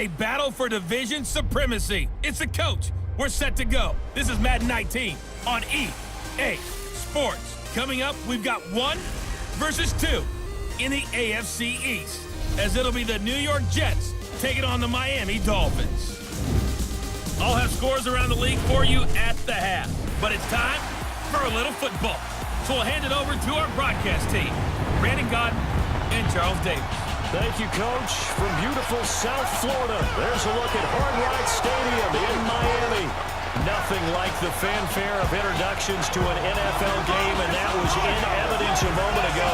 A battle for division supremacy. It's a coach. We're set to go. This is Madden 19 on EA Sports. Coming up, we've got 1 versus 2 in the AFC East, as it'll be the New York Jets taking on the Miami Dolphins. I'll have scores around the league for you at the half, but it's time for a little football. So we'll hand it over to our broadcast team, Brandon Godden and Charles Davis. Thank you, Coach. From beautiful South Florida, there's a look at Hard Rock Stadium in Miami. Nothing like the fanfare of introductions to an NFL game, and that was in evidence a moment ago.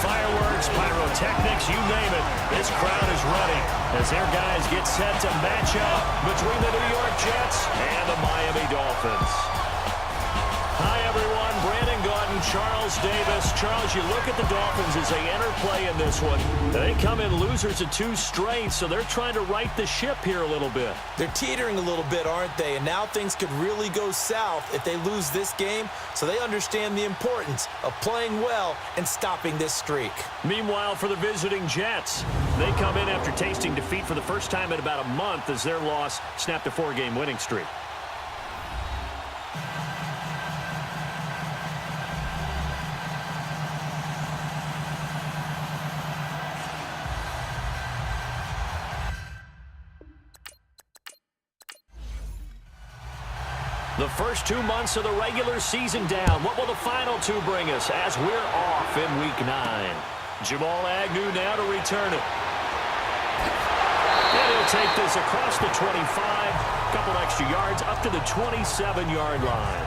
Fireworks, pyrotechnics, you name it. This crowd is running as their guys get set to match up between the New York Jets and the Miami Dolphins. Hi, everyone. Brandon Godden, Charles Davis. Charles, you look at the Dolphins as they enter play in this one. They come in losers of 2 straight, so they're trying to right the ship here a little bit. They're teetering a little bit, aren't they? And now things could really go south if they lose this game, so they understand the importance of playing well and stopping this streak. Meanwhile, for the visiting Jets, they come in after tasting defeat for the first time in about a month as their loss snapped a 4-game winning streak. The first 2 months of the regular season down. What will the final 2 bring us as we're off in Week 9? Jamal Agnew now to return it. And he'll take this across the 25, couple extra yards up to the 27-yard line.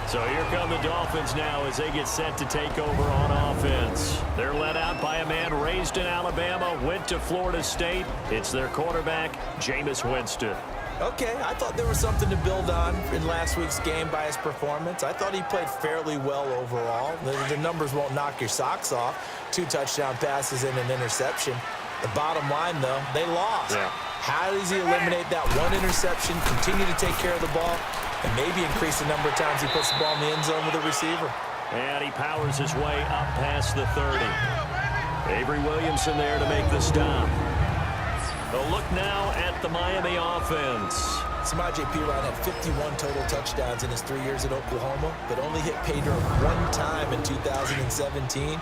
So here come the Dolphins now as they get set to take over on offense. They're led out by a man raised in Alabama, went to Florida State. It's their quarterback, Jameis Winston. Okay, I thought there was something to build on in last week's game by his performance. I thought he played fairly well overall. The numbers won't knock your socks off. 2 touchdown passes and an interception. The bottom line, though, they lost. Yeah. How does he eliminate that 1 interception, continue to take care of the ball, and maybe increase the number of times he puts the ball in the end zone with a receiver? And he powers his way up past the 30. Avery Williamson there to make the stop. A look now at the Miami offense. Samaje Perine had 51 total touchdowns in his 3 years at Oklahoma, but only hit pay dirt 1 time in 2017,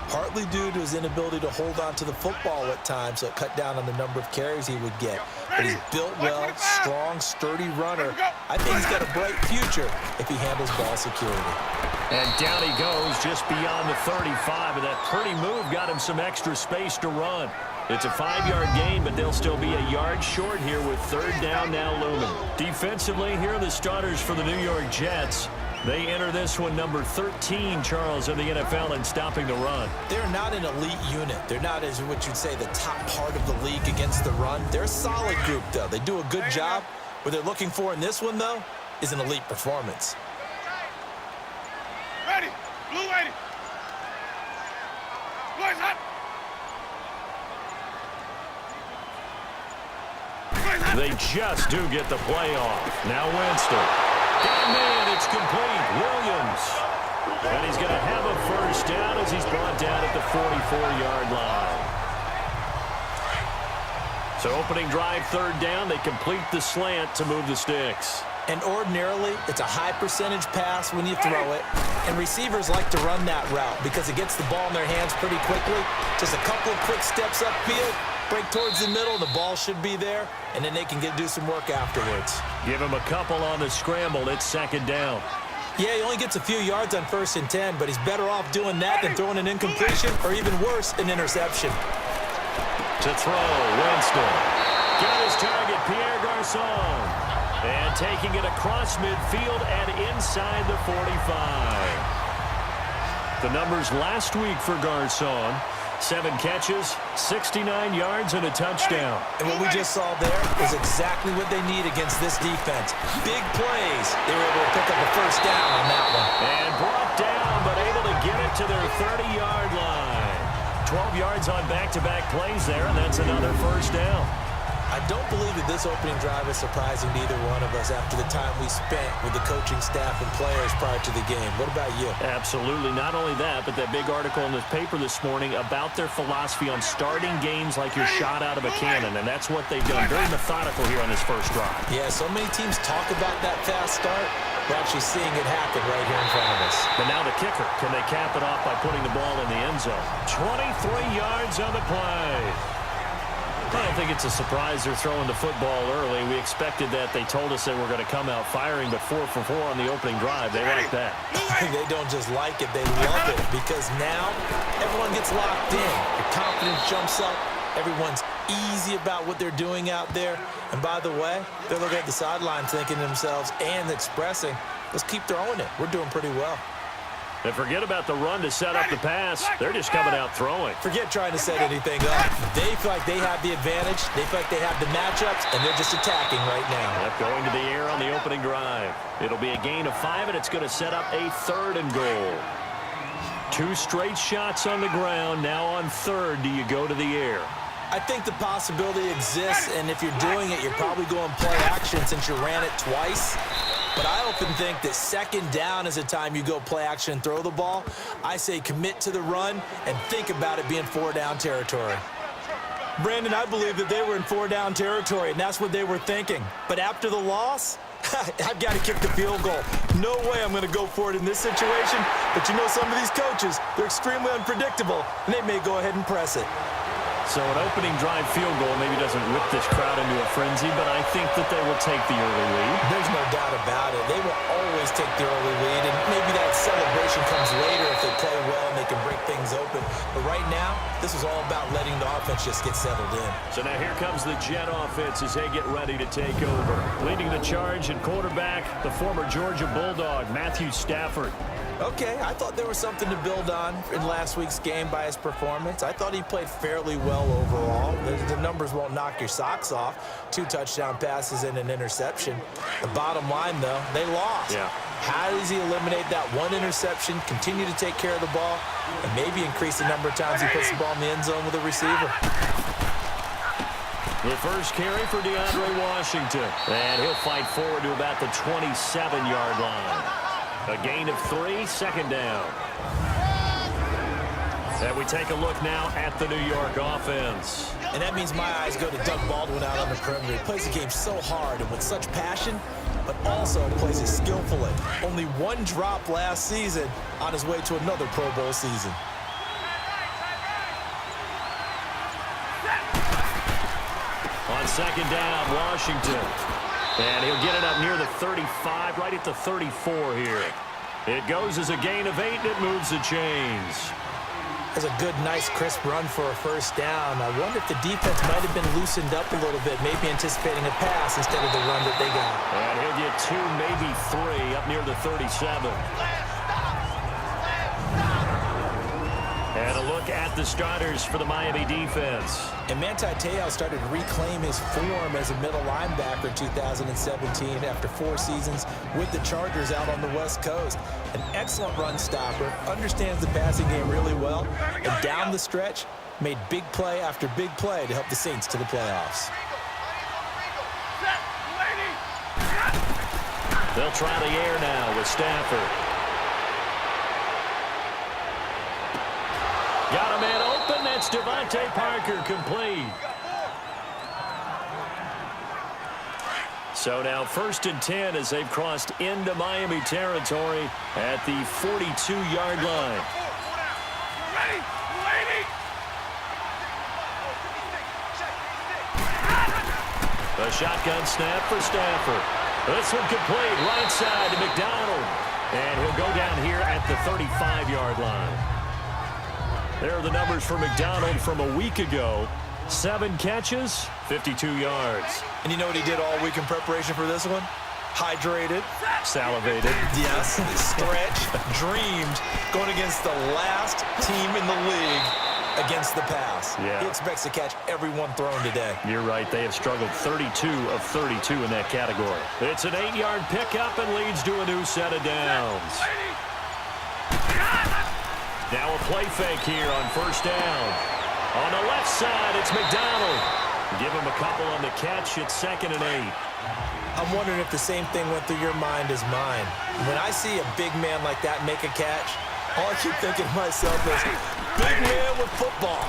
partly due to his inability to hold on to the football at times, so it cut down on the number of carries he would get. But he's built well, strong, sturdy runner. I think he's got a bright future if he handles ball security. And down he goes just beyond the 35, and that pretty move got him some extra space to run. It's a 5-yard gain, but they'll still be a yard short here with 3rd down now looming. Defensively, here are the starters for the New York Jets. They enter this one number 13, Charles, in the NFL in stopping the run. They're not an elite unit. They're not, as what you'd say, the top part of the league against the run. They're a solid group, though. They do a good job. What they're looking for in this one, though, is an elite performance. Ready. Blue ready. Boys hot. They just do get the play off. Now Winston. Got a man, it's complete. Williams. And he's going to have a first down as he's brought down at the 44-yard line. So opening drive, 3rd down. They complete the slant to move the sticks. And ordinarily, it's a high percentage pass when you throw it. And receivers like to run that route because it gets the ball in their hands pretty quickly. Just a couple of quick steps upfield, break towards the middle, the ball should be there, and then they can do some work afterwards. Give him a couple on the scramble. It's 2nd down. Yeah, he only gets a few yards on 1st and 10, but he's better off doing that than throwing an incompletion or even worse, an interception. To throw, Winston. Got his target, Pierre Garçon. And taking it across midfield and inside the 45. The numbers last week for Garçon. 7 catches, 69 yards, and a touchdown. And what we just saw there is exactly what they need against this defense. Big plays. They were able to pick up a first down on that one. And brought down, but able to get it to their 30-yard line. 12 yards on back-to-back plays there, and that's another first down. I don't believe that this opening drive is surprising to either one of us after the time we spent with the coaching staff and players prior to the game. What about you? Absolutely. Not only that, but that big article in the paper this morning about their philosophy on starting games like you're shot out of a cannon, and that's what they've done. Very methodical here on this first drive. Yeah, so many teams talk about that fast start. We're actually seeing it happen right here in front of us. And now the kicker. Can they cap it off by putting the ball in the end zone? 23 yards on the play. I don't think it's a surprise they're throwing the football early. We expected that. They told us they were going to come out firing, but 4 for 4 on the opening drive. They like that. They don't just like it, they love it, because now everyone gets locked in. The confidence jumps up. Everyone's easy about what they're doing out there. And by the way, they're looking at the sideline thinking to themselves and expressing, let's keep throwing it. We're doing pretty well. And forget about the run to set up the pass. They're just coming out throwing. Forget trying to set anything up. They feel like they have the advantage. They feel like they have the matchups, and they're just attacking right now. Yep, going to the air on the opening drive. It'll be a gain of 5, and it's going to set up a 3rd and goal. 2 straight shots on the ground. Now on 3rd, do you go to the air? I think the possibility exists, and if you're doing it, you're probably going play action since you ran it twice. But I often think that 2nd down is a time you go play action and throw the ball. I say commit to the run and think about it being 4-down territory. Brandon, I believe that they were in 4-down territory, and that's what they were thinking. But after the loss, I've got to kick the field goal. No way I'm going to go for it in this situation. But you know, some of these coaches, they're extremely unpredictable, and they may go ahead and press it. So an opening drive field goal maybe doesn't whip this crowd into a frenzy, but I think that they will take the early lead. There's no doubt about it. They will always take the early lead, and maybe that celebration comes later if they play well and they can break things open. But right now, this is all about letting the offense just get settled in. So now here comes the Jet offense as they get ready to take over. Leading the charge and quarterback, the former Georgia Bulldog, Matthew Stafford. Okay, I thought there was something to build on in last week's game by his performance. I thought he played fairly well overall. The numbers won't knock your socks off. 2 touchdown passes and an interception. The bottom line, though, they lost. Yeah. How does he eliminate that 1 interception, continue to take care of the ball, and maybe increase the number of times he puts the ball in the end zone with a receiver? The first carry for DeAndre Washington. And he'll fight forward to about the 27-yard line. A gain of 3, 2nd down. And we take a look now at the New York offense. And that means my eyes go to Doug Baldwin out on the perimeter. He plays the game so hard and with such passion, but also plays it skillfully. Only 1 drop last season on his way to another Pro Bowl season. On 2nd down, Washington. And he'll get it up near the 35, right at the 34 here. It goes as a gain of 8, and it moves the chains. That's a good, nice, crisp run for a 1st down. I wonder if the defense might have been loosened up a little bit, maybe anticipating a pass instead of the run that they got. And he'll get 2, maybe 3, up near the 37. And a look at the starters for the Miami defense. And Manti Te'o started to reclaim his form as a middle linebacker in 2017 after 4 seasons with the Chargers out on the West Coast. An excellent run stopper, understands the passing game really well, and down the stretch, made big play after big play to help the Saints to the playoffs. They'll try the air now with Stafford. Got a man open. That's Devontae Parker, complete. So now 1st and 10 as they've crossed into Miami territory at the 42-yard line. A shotgun snap for Stafford. This one complete, right side to McDonald. And he'll go down here at the 35-yard line. There are the numbers for McDonald from a week ago. 7 catches, 52 yards. And you know what he did all week in preparation for this one? Hydrated. Salivated. Yes, stretched, dreamed, going against the last team in the league against the pass. Yeah. He expects to catch every one thrown today. You're right. They have struggled 32 of 32 in that category. It's an 8-yard pickup and leads to a new set of downs. Now a play fake here on 1st down. On the left side, it's McDonald. Give him a couple on the catch. It's 2nd and 8. I'm wondering if the same thing went through your mind as mine. When I see a big man like that make a catch, all I keep thinking to myself is, big man with football.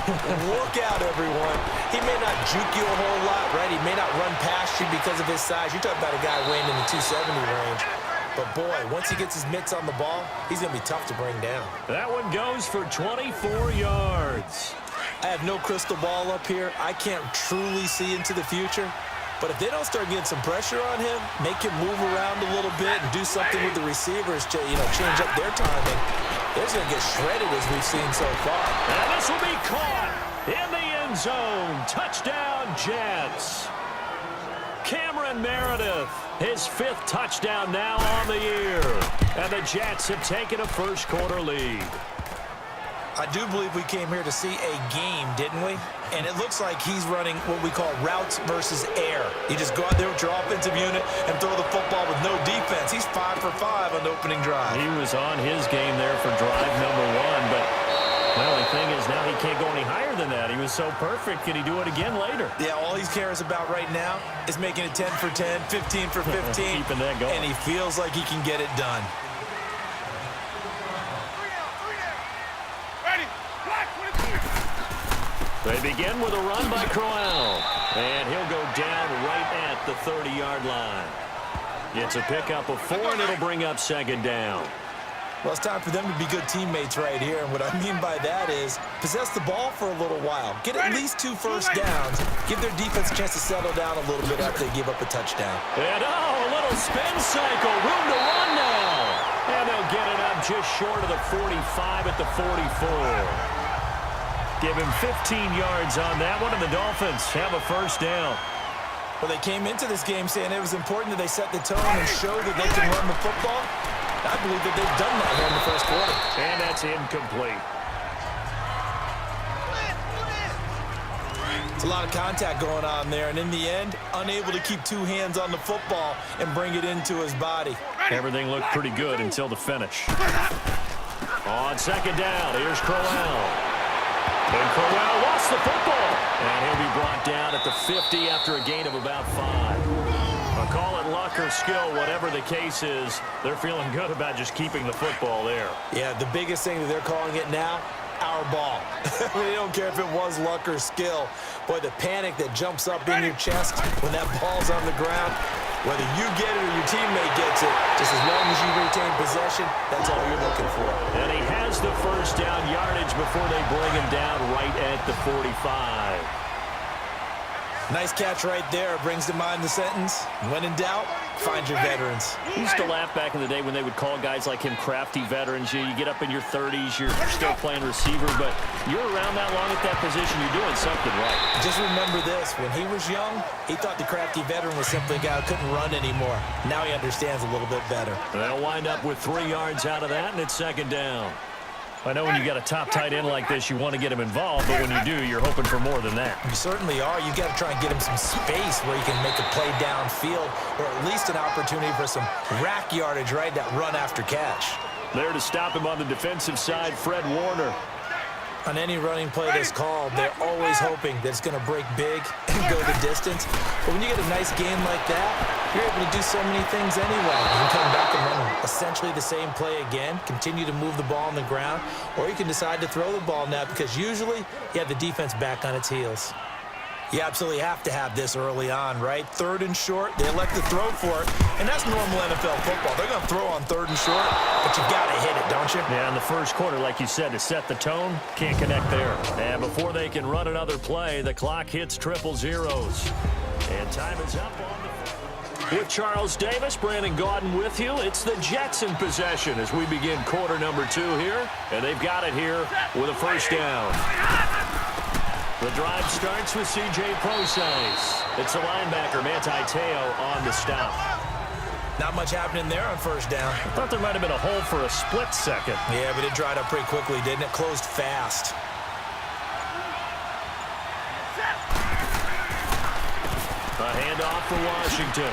Look out, everyone. He may not juke you a whole lot, right? He may not run past you because of his size. You're talking about a guy weighing in the 270 range. But, boy, once he gets his mitts on the ball, he's going to be tough to bring down. That one goes for 24 yards. I have no crystal ball up here. I can't truly see into the future. But if they don't start getting some pressure on him, make him move around a little bit and do something with the receivers to, change up their timing, they're going to get shredded as we've seen so far. And this will be caught in the end zone. Touchdown, Jets. Cameron Meredith, his 5th touchdown now on the year. And the Jets have taken a first-quarter lead. I do believe we came here to see a game, didn't we? And it looks like he's running what we call routes versus air. You just go out there with your offensive unit and throw the football with no defense. He's 5 for 5 on the opening drive. He was on his game there for drive number 1, but the only thing is now he can't go any higher than that. He was so perfect. Can he do it again later? Yeah, all he cares about right now is making it 10 for 10, 15 for 15. Keeping that going. And he feels like he can get it done. They begin with a run by Crowell, and he'll go down right at the 30-yard line. It's a pickup of 4, and it'll bring up 2nd down. Well, it's time for them to be good teammates right here, and what I mean by that is possess the ball for a little while. Get at least 2 first downs. Give their defense a chance to settle down a little bit after they give up a touchdown. And, a little spin cycle. Room to run now. And they'll get it up just short of the 45 at the 44. Give him 15 yards on that one, and the Dolphins have a first down. Well, they came into this game saying it was important that they set the tone and show that they can run the football. I believe that they've done that here in the first quarter. And that's incomplete. It's a lot of contact going on there, and in the end, unable to keep 2 hands on the football and bring it into his body. Everything looked pretty good until the finish. On 2nd down, here's Crowell. And Crowell lost the football. And he'll be brought down at the 50 after a gain of about 5. Call it luck or skill, whatever the case is, they're feeling good about just keeping the football there. Yeah, the biggest thing that they're calling it now, our ball. They don't care if it was luck or skill. Boy, the panic that jumps up in your chest when that ball's on the ground, whether you get it or your teammate gets it, just as long as you retain possession, that's all you're looking for. And he has the first down yardage before they bring him down right at the 45. Nice catch right there. Brings to mind the sentence, when in doubt, find your veterans. We used to laugh back in the day when they would call guys like him crafty veterans. You get up in your 30s, you're still playing receiver, but you're around that long at that position, you're doing something right. Just remember this, when he was young, he thought the crafty veteran was simply a guy who couldn't run anymore. Now he understands a little bit better. They'll wind up with 3 yards out of that, and it's 2nd down. I know when you got a top tight end like this, you want to get him involved, but when you do, you're hoping for more than that. You certainly are. You got to try and get him some space where he can make a play downfield, or at least an opportunity for some rack yardage, right? That run after catch. There to stop him on the defensive side, Fred Warner. On any running play that's called, they're always hoping that it's going to break big and go the distance. But when you get a nice game like that, you're able to do so many things anyway. You can come back and run essentially the same play again, continue to move the ball on the ground, or you can decide to throw the ball now because usually you have the defense back on its heels. You absolutely have to have this early on, right? 3rd and short, they elect to throw for it, and that's normal NFL football. They're going to throw on 3rd and short, but you got to hit it, don't you? Yeah, in the first quarter, like you said, to set the tone, can't connect there. And before they can run another play, the clock hits 000. And time is up on the... With Charles Davis, Brandon Gaudin with you. It's the Jets in possession as we begin quarter number 2 here. And they've got it here with a first down. The drive starts with C.J. Prosise. It's the linebacker, Manti Te'o, on the stop. Not much happening there on first down. I thought there might have been a hole for a split second. Yeah, but it dried up pretty quickly, didn't it? Closed fast. A handoff for Washington.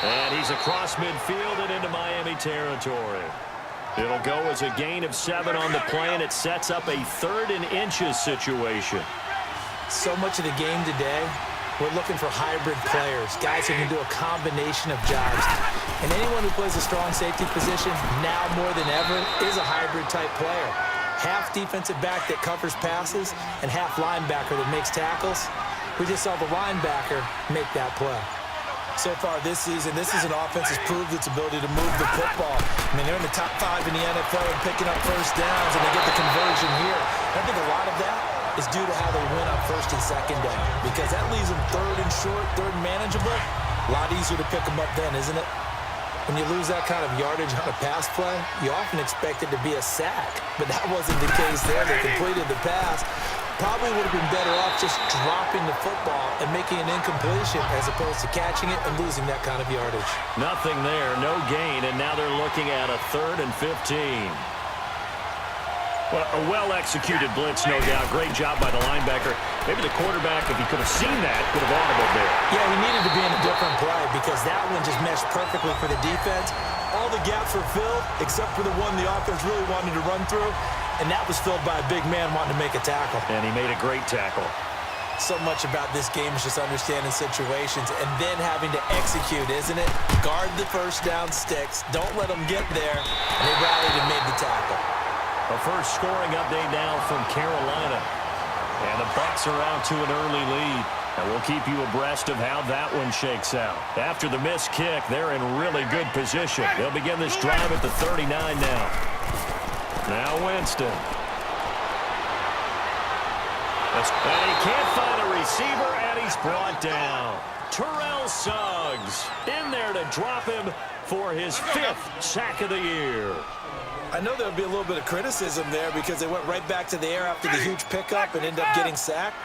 And he's across midfield and into Miami territory. It'll go as a gain of 7 on the play, and it sets up a 3rd and inches situation. So much of the game today we're looking for hybrid players, guys who can do a combination of jobs. And anyone who plays a strong safety position, now more than ever, is a hybrid-type player. Half defensive back that covers passes and half linebacker that makes tackles. We just saw the linebacker make that play. So far this season, this is an offense that's proved its ability to move the football. I mean, they're in the top 5 in the NFL and picking up first downs, and they get the conversion here. And I think a lot of that is due to how they win on first and second down, because that leaves them third and short, third and manageable. A lot easier to pick them up then, isn't it? When you lose that kind of yardage on a pass play, you often expect it to be a sack, but that wasn't the case there. They completed the pass. Probably would have been better off just dropping the football and making an incompletion as opposed to catching it and losing that kind of yardage. Nothing there, no gain, and now they're looking at a 3rd and 15. Well, a well-executed blitz, no doubt. Great job by the linebacker. Maybe the quarterback, if he could have seen that, could have audibled there. Yeah, he needed to be in a different play because that one just meshed perfectly for the defense. All the gaps were filled except for the one the offense really wanted to run through, and that was filled by a big man wanting to make a tackle. And he made a great tackle. So much about this game is just understanding situations and then having to execute, isn't it? Guard the first down sticks. Don't let them get there. And they rallied and made the tackle. A first scoring update now from Carolina. And the Bucs are out to an early lead. And we'll keep you abreast of how that one shakes out. After the missed kick, they're in really good position. They'll begin this drive at the 39 now. Now Winston. And he can't find a receiver, and he's brought down. Terrell Suggs in there to drop him for his 5th sack of the year. I know there'll be a little bit of criticism there because they went right back to the air after the huge pickup and end up getting sacked.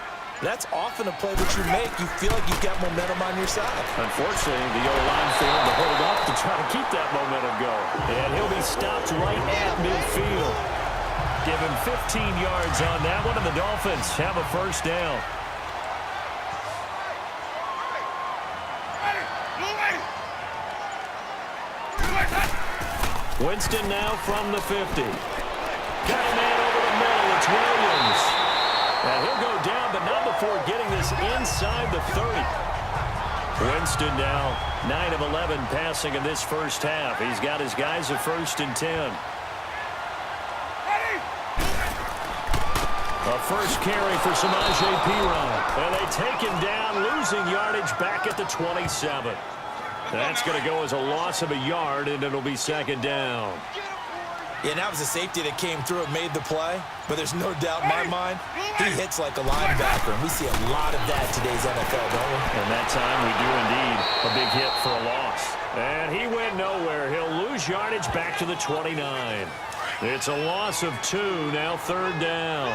That's often a play that you make. You feel like you've got momentum on your side. Unfortunately, the O-line failed to hold up to try to keep that momentum going. And he'll be stopped right at midfield. Give him 15 yards on that one, and the Dolphins have a first down. Winston now from the 50. Got a man over the middle. It's Williams. And he'll go down, but not before getting this inside the 30. Winston now 9 of 11 passing in this first half. He's got his guys at 1st and 10. A first carry for Samaje Perine. And they take him down, losing yardage back at the 27. That's going to go as a loss of a yard, and it'll be 2nd down. Yeah, that was a safety that came through and made the play, but there's no doubt in my mind, he hits like a linebacker, and we see a lot of that in today's NFL, don't we? And that time we do indeed. A big hit for a loss. And he went nowhere. He'll lose yardage back to the 29. It's a loss of 2, now 3rd down.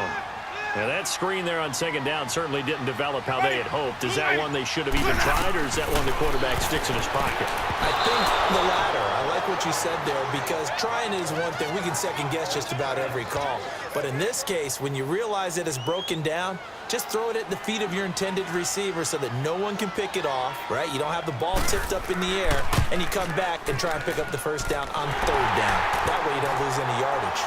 Now, that screen there on 2nd down certainly didn't develop how they had hoped. Is that one they should have even tried, or is that one the quarterback sticks in his pocket? I think the latter. I like what you said there, because trying is one thing. We can second-guess just about every call. But in this case, when you realize it is broken down, just throw it at the feet of your intended receiver so that no one can pick it off, right? You don't have the ball tipped up in the air, and you come back and try and pick up the first down on 3rd down. That way you don't lose any yardage.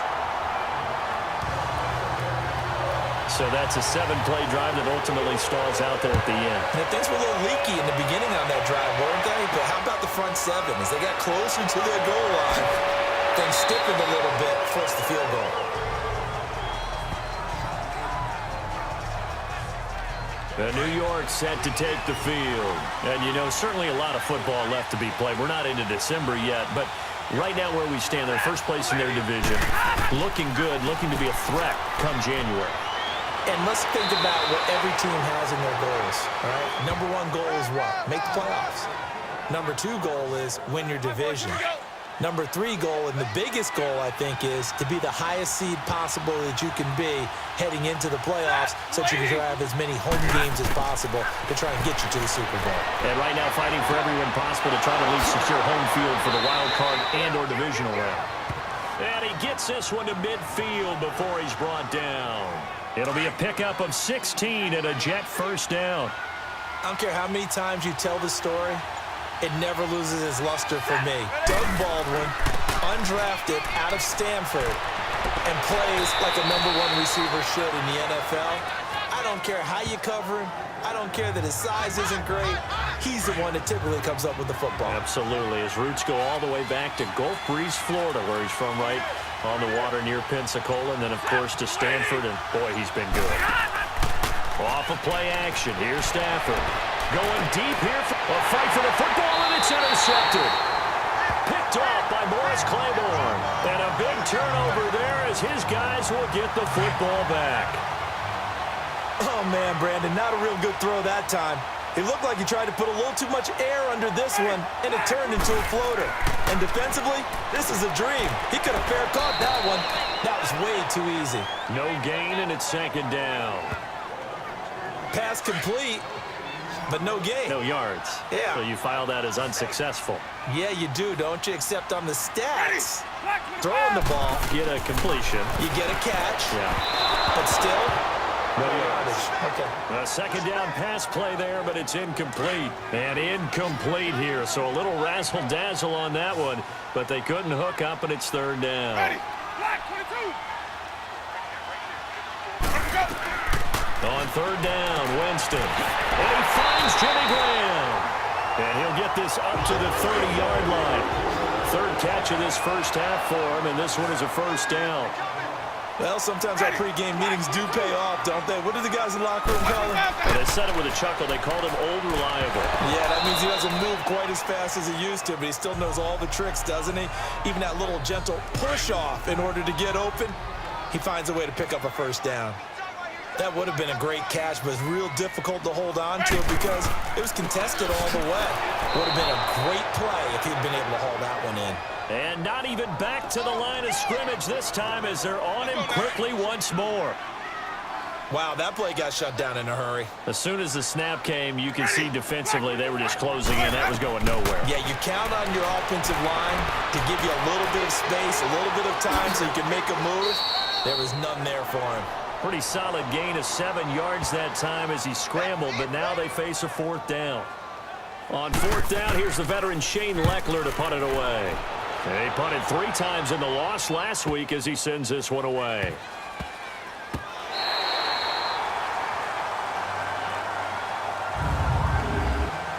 So that's a 7-play drive that ultimately stalls out there at the end. And things were a little leaky in the beginning on that drive, weren't they? But how about the front 7? As they got closer to their goal line, things stiffened a little bit, forced the field goal. New York set to take the field. And, you know, certainly a lot of football left to be played. We're not into December yet, but right now where we stand, they're first place in their division. Looking good, looking to be a threat come January. And let's think about what every team has in their goals, all right? Number 1 goal is what? Make the playoffs. Number 2 goal is win your division. Number 3 goal, and the biggest goal, I think, is to be the highest seed possible that you can be heading into the playoffs so that you can have as many home games as possible to try and get you to the Super Bowl. And right now fighting for every win possible to try to at least secure home field for the wild card and or divisional round. And he gets this one to midfield before he's brought down. It'll be a pickup of 16 and a Jet first down. I don't care how many times you tell the story, it never loses its luster for me. Doug Baldwin, undrafted out of Stanford, and plays like a number 1 receiver should in the NFL. I don't care how you cover him. I don't care that his size isn't great. He's the one that typically comes up with the football. Absolutely. His roots go all the way back to Gulf Breeze, Florida, where he's from, right on the water near Pensacola, and then, of course, to Stanford, and, boy, he's been good. Off of play action. Here's Stafford. Going deep here for a fight for the football, and it's intercepted. Picked off by Morris Claiborne. And a big turnover there as his guys will get the football back. Oh, man, Brandon, not a real good throw that time. It looked like he tried to put a little too much air under this one, and it turned into a floater. And defensively, this is a dream. He could have fair caught that one. That was way too easy. No gain, and it's second down. Pass complete, but no gain. No yards. Yeah. So you file that as unsuccessful. Yeah, you do, don't you? Except on the stats. Throwing the ball. Get a completion. You get a catch. Yeah. But still, no yards. Okay. A second down pass play there, but it's incomplete. And incomplete here. So a little razzle-dazzle on that one, but they couldn't hook up, and it's third down. Ready. Black 22. On third down, Winston. And he finds Jimmy Graham. And he'll get this up to the 30-yard line. Third catch of this first half for him, and this one is a first down. Well, sometimes our pregame meetings do pay off, don't they? What do the guys in the locker room call him? And they said it with a chuckle. They called him Old Reliable. Yeah, that means he doesn't move quite as fast as he used to, but he still knows all the tricks, doesn't he? Even that little gentle push-off in order to get open, he finds a way to pick up a first down. That would have been a great catch, but it's real difficult to hold on to because it was contested all the way. Would have been a great play if he'd been able to haul that one in. And not even back to the line of scrimmage this time as they're on him quickly once more. Wow, that play got shut down in a hurry. As soon as the snap came, you can see defensively they were just closing in. That was going nowhere. Yeah, you count on your offensive line to give you a little bit of space, a little bit of time so you can make a move. There was none there for him. Pretty solid gain of 7 yards that time as he scrambled, but now they face a fourth down. On fourth down, here's the veteran Shane Leckler to punt it away. And he punted 3 times in the loss last week as he sends this one away.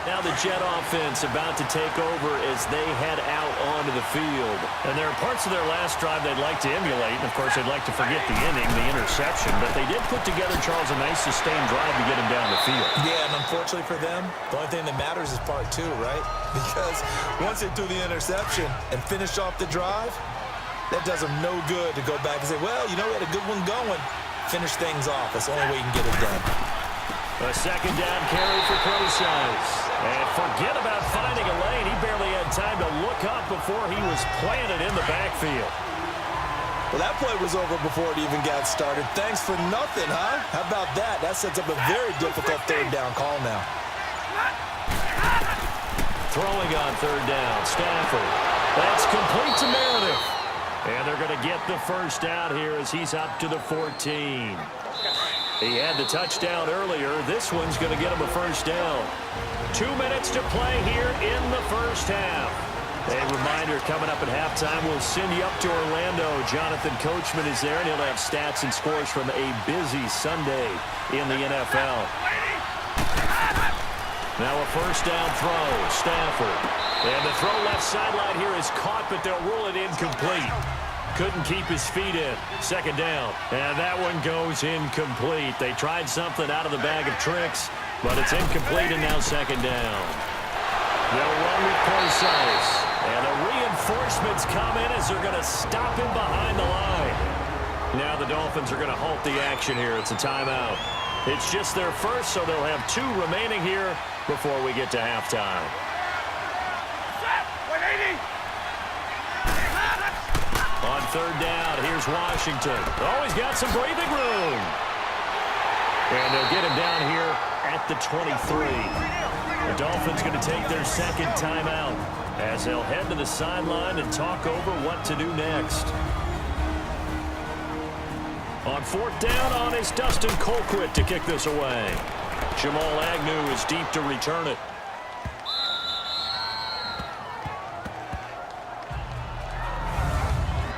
Now the Jet offense about to take over as they head out onto the field. And there are parts of their last drive they'd like to emulate. And, of course, they'd like to forget the inning, the interception. But they did put together, Charles, a nice sustained drive to get him down the field. Yeah, and unfortunately for them, the only thing that matters is part 2, right? Because once they threw the interception and finished off the drive, that does them no good to go back and say, well, you know, we had a good one going. Finish things off. That's the only way you can get it done. A second down carry for Crosize. And forget about finding a lane. He barely had time to look up before he was planted in the backfield. Well, that play was over before it even got started. Thanks for nothing, huh? How about that? That sets up a very difficult third down call now. Throwing on third down, Stafford. That's complete to Meredith. And they're going to get the first down here as he's up to the 14. He had the touchdown earlier. This one's going to get him a first down. 2 minutes to play here in the first half. A reminder, coming up at halftime, we'll send you up to Orlando. Jonathan Coachman is there, and he'll have stats and scores from a busy Sunday in the NFL. Now a first down throw, Stafford. And the throw left sideline here is caught, but they'll rule it incomplete. Couldn't keep his feet in. Second down. And that one goes incomplete. They tried something out of the bag of tricks, but it's incomplete and now second down. They'll run with Crosize. And the reinforcements come in as they're going to stop him behind the line. Now the Dolphins are going to halt the action here. It's a timeout. It's just their first, so they'll have 2 remaining here before we get to halftime. On third down, here's Washington. Oh, he's got some breathing room. And they'll get him down here at the 23. The Dolphins going to take their second timeout as they'll head to the sideline and talk over what to do next. On fourth down, on is Dustin Colquitt to kick this away. Jamal Agnew is deep to return it.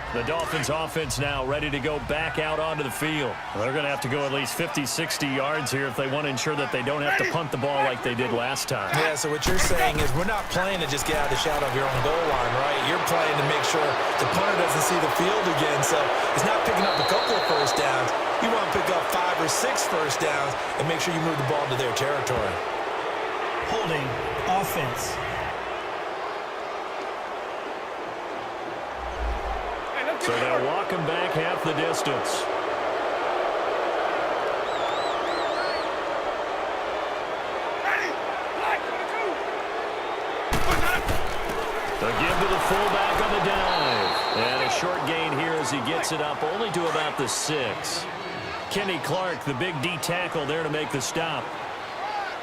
The Dolphins offense now ready to go back out onto the field. They're going to have to go at least 50, 60 yards here if they want to ensure that they don't have to punt the ball like they did last time. Yeah, so what you're saying is we're not playing to just get out of the shadow of your own goal line, right? You're playing to make sure the punter doesn't see the field again. So he's not picking up a couple of first downs. You want to pick up 5 or 6 first downs and make sure you move the ball to their territory. Holding offense. So they'll walk him back half the distance. They'll give to the fullback on the dive. And a short gain here as he gets it up only to about the 6. Kenny Clark, the big D tackle there to make the stop.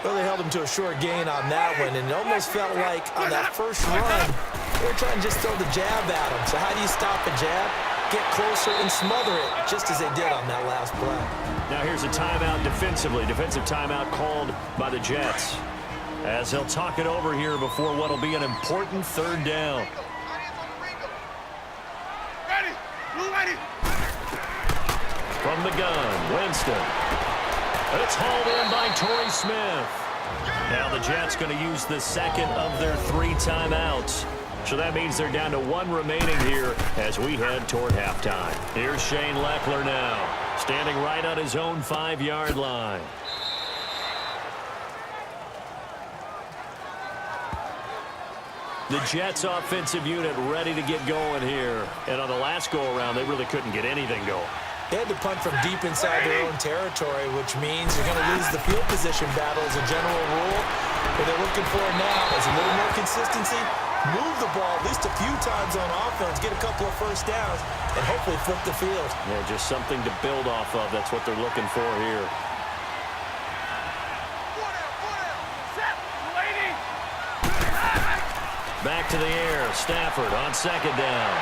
Well, they held him to a short gain on that one, and it almost felt like on that first run, they were trying to just throw the jab at him. So how do you stop a jab? Get closer and smother it, just as they did on that last play. Now here's a timeout defensively. Defensive timeout called by the Jets, as they'll talk it over here before what will be an important third down. From the gun, Winston. It's hauled in by Torrey Smith. Now the Jets going to use the second of their 3 timeouts. So that means they're down to 1 remaining here as we head toward halftime. Here's Shane Leckler now, standing right on his own 5-yard line. The Jets offensive unit ready to get going here. And on the last go-around, they really couldn't get anything going. They had to punt from deep inside their own territory, which means you're going to lose the field position battle as a general rule. What they're looking for now is a little more consistency, move the ball at least a few times on offense, get a couple of first downs, and hopefully flip the field. Yeah, just something to build off of. That's what they're looking for here. Back to the air. Stafford on second down.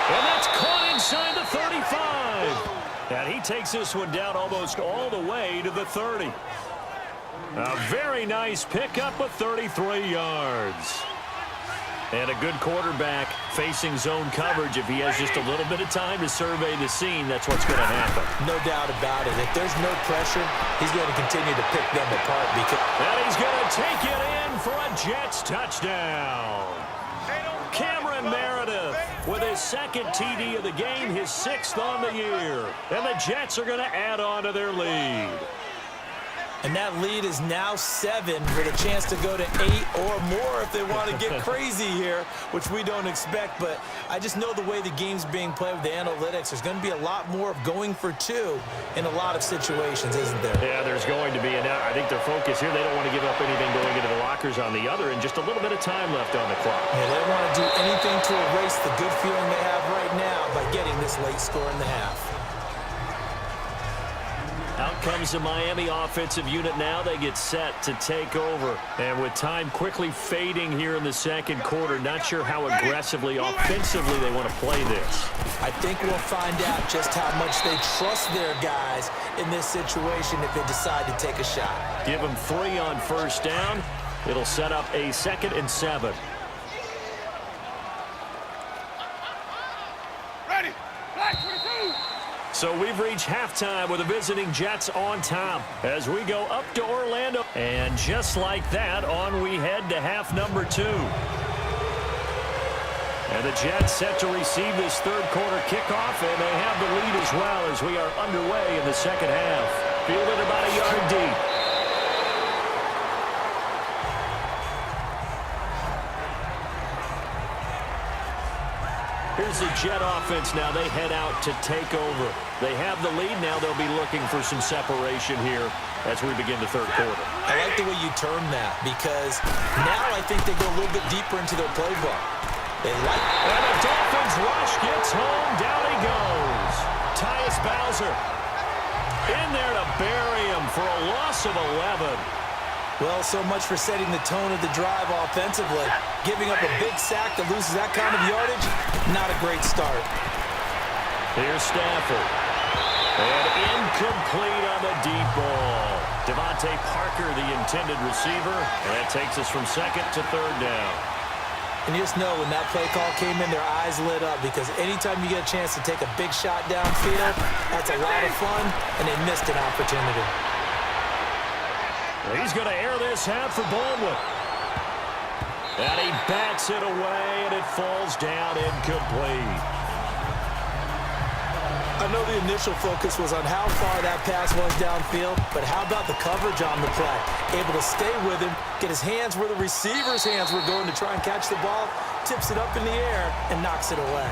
And that's caught inside the 35. And he takes this one down almost all the way to the 30. A very nice pickup of 33 yards. And a good quarterback facing zone coverage. If he has just a little bit of time to survey the scene, that's what's going to happen. No doubt about it. If there's no pressure, he's going to continue to pick them apart. And he's going to take it in for a Jets touchdown. Cameron Meredith with his second TD of the game, his 6th on the year. And the Jets are going to add on to their lead. And that lead is now 7 with a chance to go to 8 or more if they want to get crazy here, which we don't expect. But I just know the way the game's being played with the analytics, there's going to be a lot more of going for 2 in a lot of situations, isn't there? Yeah, there's going to be. And I think their focus here, they don't want to give up anything going into the lockers on the other, and just a little bit of time left on the clock. Yeah, they don't want to do anything to erase the good feeling they have right now by getting this late score in the half. Out comes the Miami offensive unit now. They get set to take over. And with time quickly fading here in the second quarter, not sure how aggressively, offensively they want to play this. I think we'll find out just how much they trust their guys in this situation if they decide to take a shot. Give them 3 on first down. It'll set up a 2nd and 7. So we've reached halftime with the visiting Jets on top as we go up to Orlando. And just like that, on we head to half number 2. And the Jets set to receive this third quarter kickoff, and they have the lead as well as we are underway in the second half. Fielded about a yard deep. Here's the Jet offense now. They head out to take over. They have the lead now. They'll be looking for some separation here as we begin the third quarter. I like the way you term that because now I think they go a little bit deeper into their playbook. They like. And the Dolphins rush gets home. Down he goes. Tyus Bowser in there to bury him for a loss of 11. Well, so much for setting the tone of the drive offensively. Giving up a big sack that loses that kind of yardage, not a great start. Here's Stafford. And incomplete on the deep ball. Devontae Parker, the intended receiver. And that takes us from 2nd to 3rd down. And you just know when that play call came in, their eyes lit up because anytime you get a chance to take a big shot downfield, that's a lot of fun, and they missed an opportunity. He's going to air this out for Baldwin. And he bats it away, and it falls down incomplete. I know the initial focus was on how far that pass was downfield, but how about the coverage on the play? Able to stay with him, get his hands where the receiver's hands were going to try and catch the ball, tips it up in the air, and knocks it away.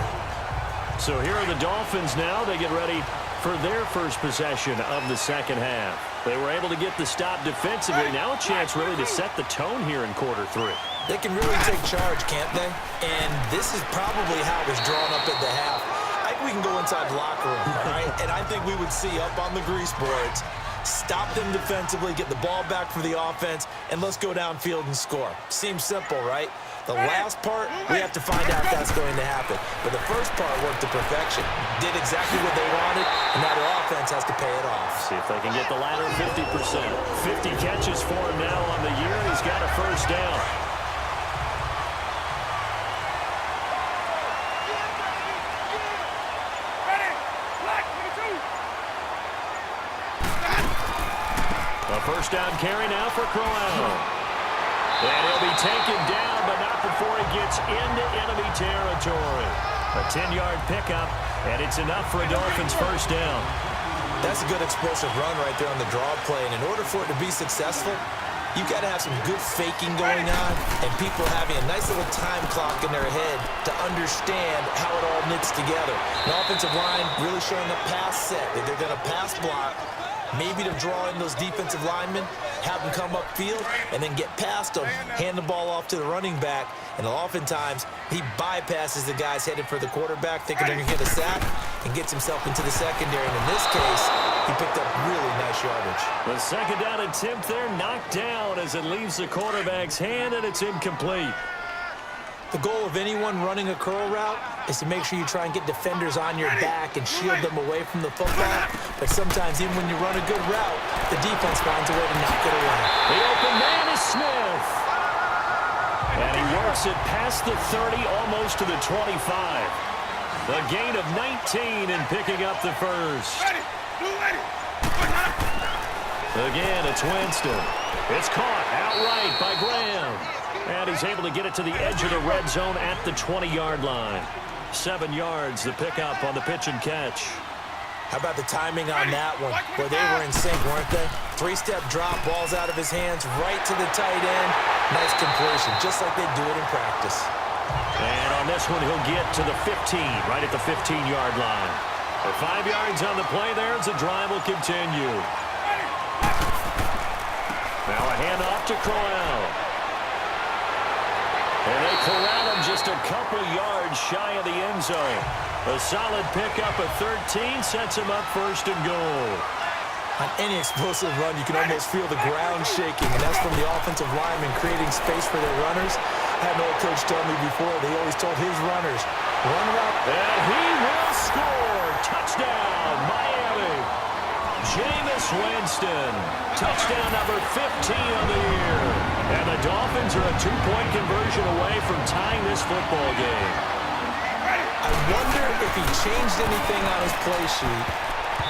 So here are the Dolphins now. They get ready for their first possession of the second half. They were able to get the stop defensively. Now a chance really to set the tone here in quarter three. They can really take charge, can't they? And this is probably how it was drawn up at the half. I think we can go inside the locker room, all right? And I think we would see up on the grease boards, stop them defensively, get the ball back for the offense, and let's go downfield and score. Seems simple, right? The last part, we have to find out if that's going to happen. But the first part worked to perfection. Did exactly what they wanted, and now their offense has to pay it off. See if they can get the latter 50%. 50 catches for him now on the year. He's got a first down. A first down carry now for Crowell. And he'll be taken down, but not before he gets into enemy territory. A 10-yard pickup, and it's enough for a Dolphins first down. That's a good explosive run right there on the draw play. And in order for it to be successful, you've got to have some good faking going on and people having a nice little time clock in their head to understand how it all knits together. An offensive line really showing a pass set. They're going to pass block, maybe to draw in those defensive linemen, have them come upfield, and then get past them, hand the ball off to the running back, and oftentimes he bypasses the guys headed for the quarterback, thinking they're going to get a sack, and gets himself into the secondary. And in this case, he picked up really nice yardage. The second down attempt there knocked down as it leaves the quarterback's hand, and it's incomplete. The goal of anyone running a curl route is to make sure you try and get defenders on your back and shield them away from the football. But sometimes even when you run a good route, the defense finds a way to knock it away. The open man is Smith. And he works it past the 30, almost to the 25. A gain of 19 and picking up the first. Again, it's Winston. It's caught outright by Graham. And he's able to get it to the edge of the red zone at the 20-yard line. 7 yards, the pickup on the pitch and catch. How about the timing on that one? Boy, they were in sync, weren't they? 3-step drop, balls out of his hands, right to the tight end. Nice completion, just like they do it in practice. And on this one, he'll get to the 15, right at the 15-yard line. For 5 yards on the play there as the drive will continue. Now a handoff to Crowell. And they corral him just a couple yards shy of the end zone. A solid pickup of 13 sets him up first and goal. On any explosive run, you can almost feel the ground shaking, and that's from the offensive linemen creating space for their runners. I had an old coach tell me before, they always told his runners, run up. And he will score. Touchdown, Miami. Jameis Winston. Touchdown number 15 on the year. And the Dolphins are a 2-point conversion away from tying this football game. I wonder if he changed anything on his play sheet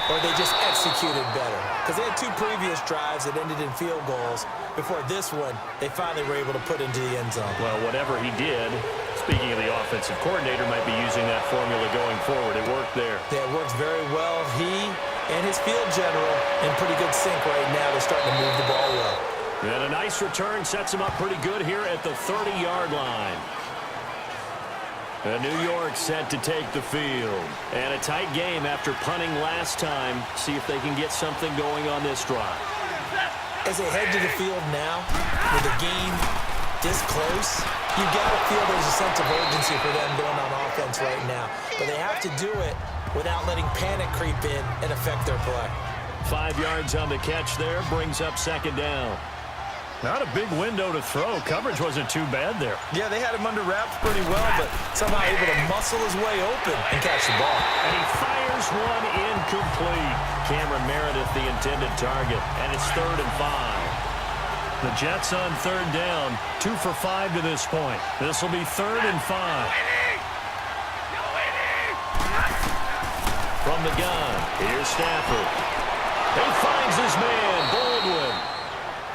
or they just executed better. Because they had 2 previous drives that ended in field goals. Before this one, they finally were able to put into the end zone. Well, whatever he did, speaking of the offensive coordinator, might be using that formula going forward. It worked there. Yeah, it works very well. He and his field general in pretty good sync right now. They're starting to move the ball well. And a nice return sets him up pretty good here at the 30-yard line. And New York set to take the field. And a tight game after punting last time. See if they can get something going on this drive. As they head to the field now, with the game this close, you got to feel there's a sense of urgency for them going on offense right now. But they have to do it without letting panic creep in and affect their play. 5 yards on the catch there, brings up second down. Not a big window to throw. Coverage wasn't too bad there. Yeah, they had him under wraps pretty well, but somehow able to muscle his way open and catch the ball. And he fires one incomplete. Cameron Meredith, the intended target, and it's 3rd and 5. The Jets on third down, 2 for 5 to this point. This will be 3rd and 5. From the gun, here's Stafford. He finds his man, Baldwin.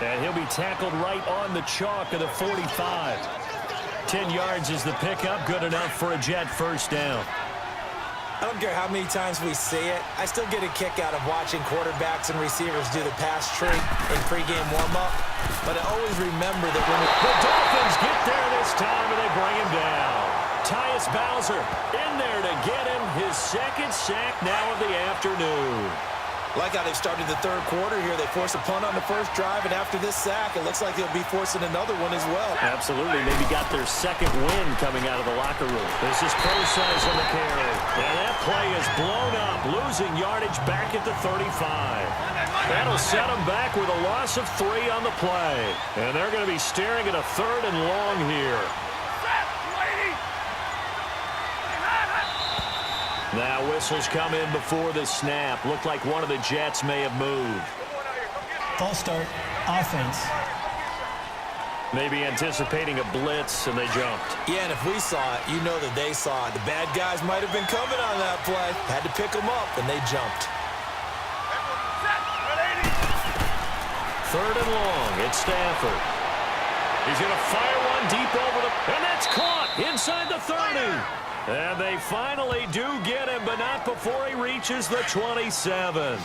And he'll be tackled right on the chalk of the 45. 10 yards is the pickup, good enough for a Jet first down. I don't care how many times we see it. I still get a kick out of watching quarterbacks and receivers do the pass trick in pregame warm-up. But I always remember that when the Dolphins get there this time and they bring him down. Tyus Bowser in there to get him his second sack now of the afternoon. Like how they've started the third quarter here. They force a punt on the first drive, and after this sack, it looks like they'll be forcing another one as well. Absolutely. Maybe got their second win coming out of the locker room. This is Procise on the carry. And that play is blown up, losing yardage back at the 35. That'll set them back with a loss of 3 on the play. And they're going to be staring at a 3rd and long here. Now whistles come in before the snap. Looked like one of the Jets may have moved. False start, offense. Maybe anticipating a blitz, and they jumped. Yeah, and if we saw it, you know that they saw it. The bad guys might have been coming on that play. Had to pick them up, and they jumped. 3rd and long. It's Stafford. He's going to fire one deep over the... And that's caught inside the 30. And they finally do get him, but not before he reaches the 27.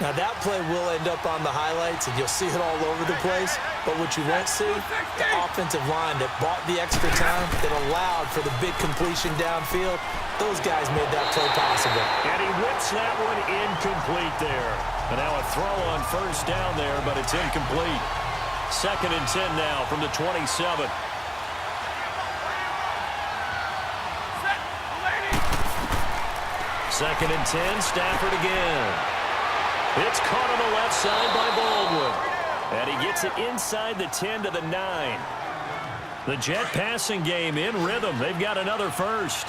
Now that play will end up on the highlights, and you'll see it all over the place. But what you won't see, the offensive line that bought the extra time, that allowed for the big completion downfield, those guys made that play possible. And he whips that one incomplete there. And now a throw on first down there, but it's incomplete. 2nd and 10 now from the 27. Second and 10, Stafford again. It's caught on the left side by Baldwin. And he gets it inside the 10 to the 9. The Jet passing game in rhythm. They've got another first.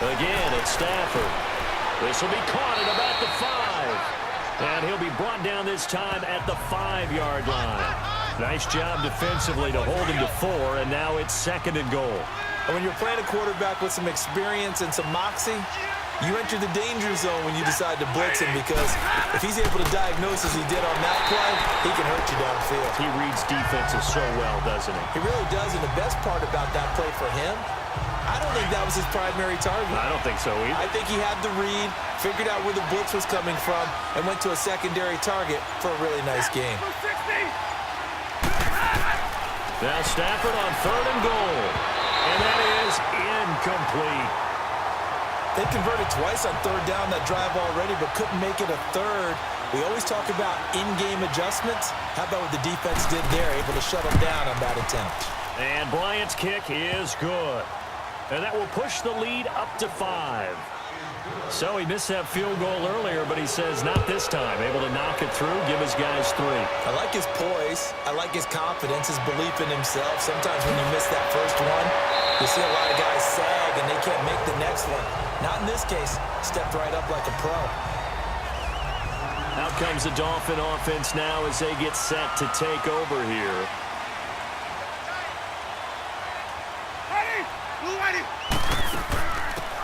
Again, it's Stafford. This will be caught at about the 5. And he'll be brought down this time at the 5-yard line. Nice job defensively to hold him to 4, and now it's 2nd and goal. And when you're playing a quarterback with some experience and some moxie, you enter the danger zone when you decide to blitz him, because if he's able to diagnose as he did on that play, he can hurt you downfield. He reads defenses so well, doesn't he? He really does, and the best part about that play for him, I don't think that was his primary target. I don't think so either. I think he had the read, figured out where the blitz was coming from, and went to a secondary target for a really nice game. Now Stafford on 3rd and goal. And that is incomplete. They converted twice on 3rd down that drive already, but couldn't make it a 3rd. We always talk about in-game adjustments. How about what the defense did there, able to shut them down on that attempt. And Bryant's kick is good. And that will push the lead up to 5. So he missed that field goal earlier, but he says not this time. Able to knock it through, give his guys 3. I like his poise. I like his confidence, his belief in himself. Sometimes when you miss that first one, you see a lot of guys sag and they can't make the next one. Not in this case. Stepped right up like a pro. Out comes the Dolphin offense now as they get set to take over here.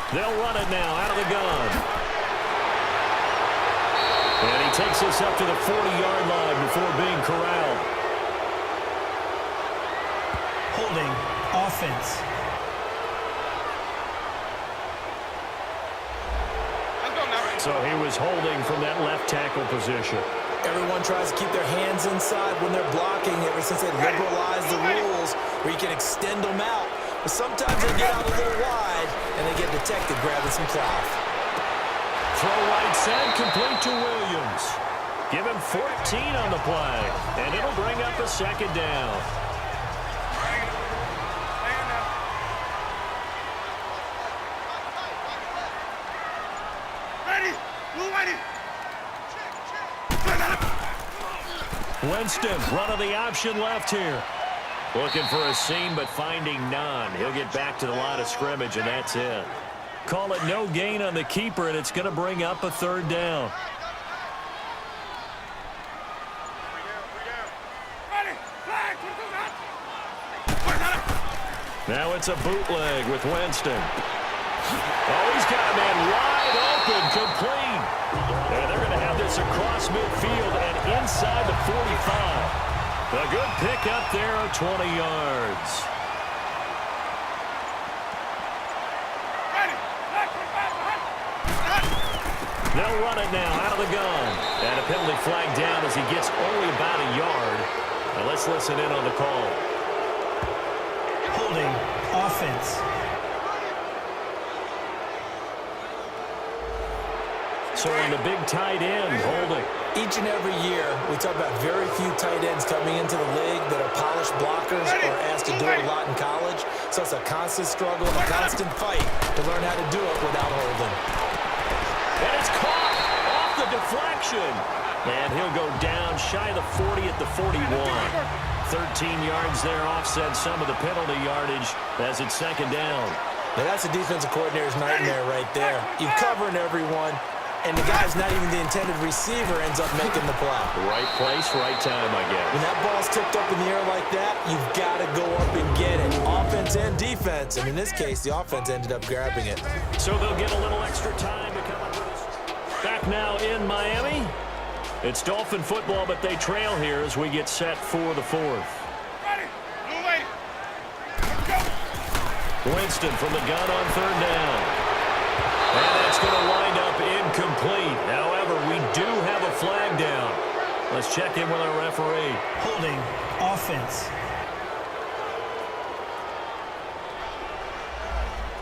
They'll run it now out of the gun. And he takes us up to the 40-yard line before being corralled. Holding, offense. So he was holding from that left tackle position. Everyone tries to keep their hands inside when they're blocking ever since they liberalized the rules where you can extend them out. But sometimes they get out a little wide, and they get detected grabbing some cloth. Throw right side, complete to Williams. Give him 14 on the play, and it'll bring up a 2nd down. Winston, run of the option left here. Looking for a seam, but finding none. He'll get back to the line of scrimmage, and that's it. Call it no gain on the keeper, and it's going to bring up a third down. Now it's a bootleg with Winston. Oh, he's got a man wide open, complete. And they're going to have this across midfield and inside the 45. A good pick up there of 20 yards. They'll run it now out of the gun. And a penalty flag down as he gets only about a yard. Now let's listen in on the call. Holding offense. So on the big tight end, holding. Each and every year, we talk about very few tight ends coming into the league that are polished blockers or asked to do it a lot in college. So it's a constant struggle and a constant fight to learn how to do it without holding. And it's caught off the deflection. And he'll go down shy of the 40 at the 41. 13 yards there, offset some of the penalty yardage as it's second down. Now that's a defensive coordinator's nightmare right there. You're covering everyone, and the guy's not even the intended receiver ends up making the play. Right place, right time, I guess. When that ball's tipped up in the air like that, you've got to go up and get it. Offense and defense, and in this case, the offense ended up grabbing it. So they'll get a little extra time to come up with this. Back now in Miami. It's Dolphin football, but they trail here as we get set for the fourth. Winston from the gun on third down. And that's going to wind up incomplete. However, we do have a flag down. Let's check in with our referee. Holding offense.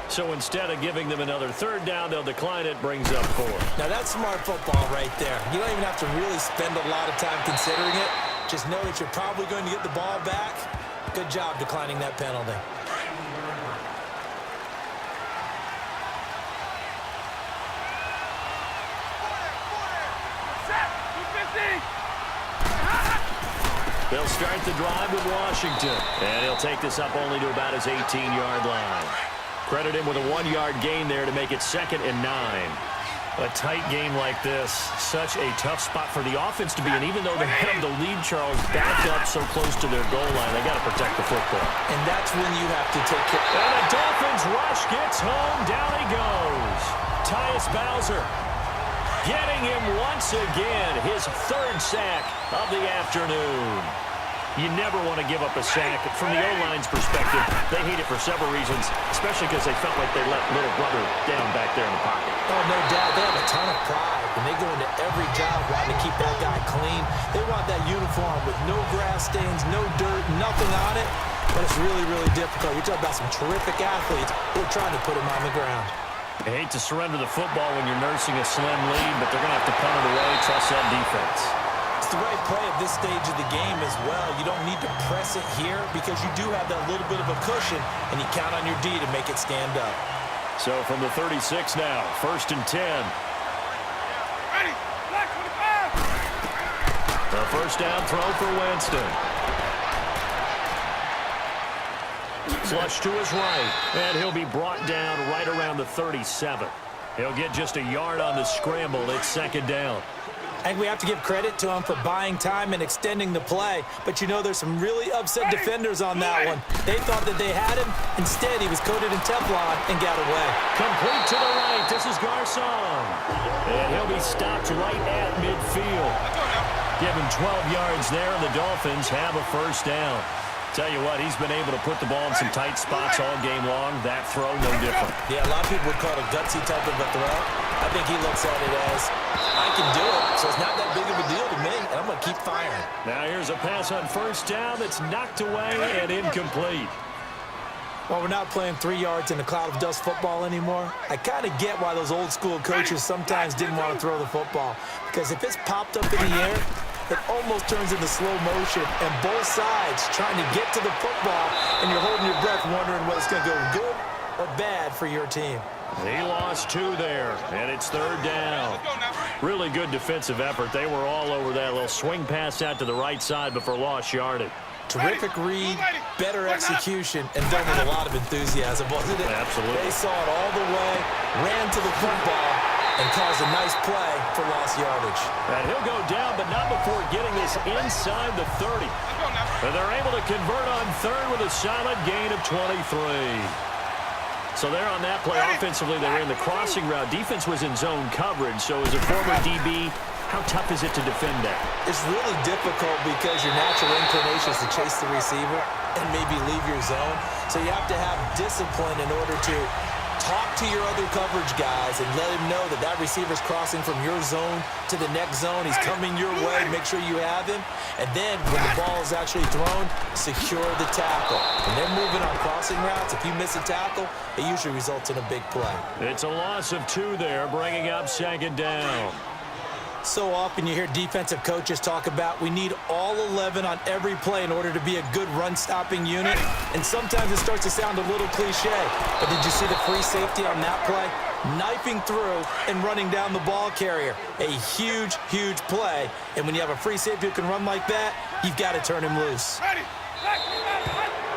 So instead of giving them another third down, they'll decline it, brings up fourth. Now that's smart football right there. You don't even have to really spend a lot of time considering it. Just know that you're probably going to get the ball back. Good job declining that penalty. They'll start the drive with Washington. And he'll take this up only to about his 18-yard line. Credit him with a 1-yard gain there to make it 2nd and 9. A tight game like this, such a tough spot for the offense to be in. Even though they have the lead, Charles, back up so close to their goal line, they got to protect the football. And that's when you have to take care. And the Dolphins rush gets home. Down he goes. Tyus Bowser getting him once again. His 3rd sack of the afternoon. You never want to give up a sack. From the O-line's perspective, they hate it for several reasons, especially because they felt like they let little brother down back there in the pocket. Oh, no doubt. They have a ton of pride. When they go into every job wanting to keep that guy clean, they want that uniform with no grass stains, no dirt, nothing on it. But it's really, really difficult. You're talking about some terrific athletes who are trying to put him on the ground. I hate to surrender the football when you're nursing a slim lead, but they're going to have to punt it away, trust that defense. It's the right play at this stage of the game as well. You don't need to press it here because you do have that little bit of a cushion, and you count on your D to make it stand up. So from the 36 now, 1st and 10. A first down throw for Winston. Flush to his right, and he'll be brought down right around the 37. He'll get just a yard on the scramble. It's 2nd down. I think we have to give credit to him for buying time and extending the play. But you know there's some really upset defenders on that one. They thought that they had him. Instead, he was coated in Teflon and got away. Complete to the right. This is Garcon. And he'll be stopped right at midfield. Given 12 yards there, and the Dolphins have a first down. Tell you what, he's been able to put the ball in some tight spots all game long. That throw, no different. Yeah, a lot of people would call it a gutsy type of a throw. I think he looks at it as, I can do it, so it's not that big of a deal to me, and I'm going to keep firing. Now here's a pass on first down that's knocked away and incomplete. While we're not playing 3 yards in a cloud of dust football anymore, I kind of get why those old school coaches sometimes didn't want to throw the football. Because if it's popped up in the air, it almost turns into slow motion, and both sides trying to get to the football, and you're holding your breath wondering whether it's going to go good or bad for your team. He lost 2 there, and it's 3rd down. Really good defensive effort. They were all over that little swing pass out to the right side before lost yardage. Terrific read, better execution, and done with a lot of enthusiasm, wasn't it? Absolutely. They saw it all the way, ran to the football and caused a nice play for lost yardage. And he'll go down, but not before getting this inside the 30. And they're able to convert on third with a solid gain of 23. So there on that play, offensively, they ran the crossing route. Defense was in zone coverage, so as a former DB, how tough is it to defend that? It's really difficult because your natural inclination is to chase the receiver and maybe leave your zone. So you have to have discipline in order to talk to your other coverage guys and let him know that that receiver's crossing from your zone to the next zone. He's coming your way. Make sure you have him. And then when the ball is actually thrown, secure the tackle. When they're moving on crossing routes, if you miss a tackle, it usually results in a big play. It's a loss of 2 there, bringing up second down. So often you hear defensive coaches talk about we need all 11 on every play in order to be a good run-stopping unit. And sometimes it starts to sound a little cliche. But did you see the free safety on that play? Knifing through and running down the ball carrier. A huge, huge play. And when you have a free safety who can run like that, you've got to turn him loose.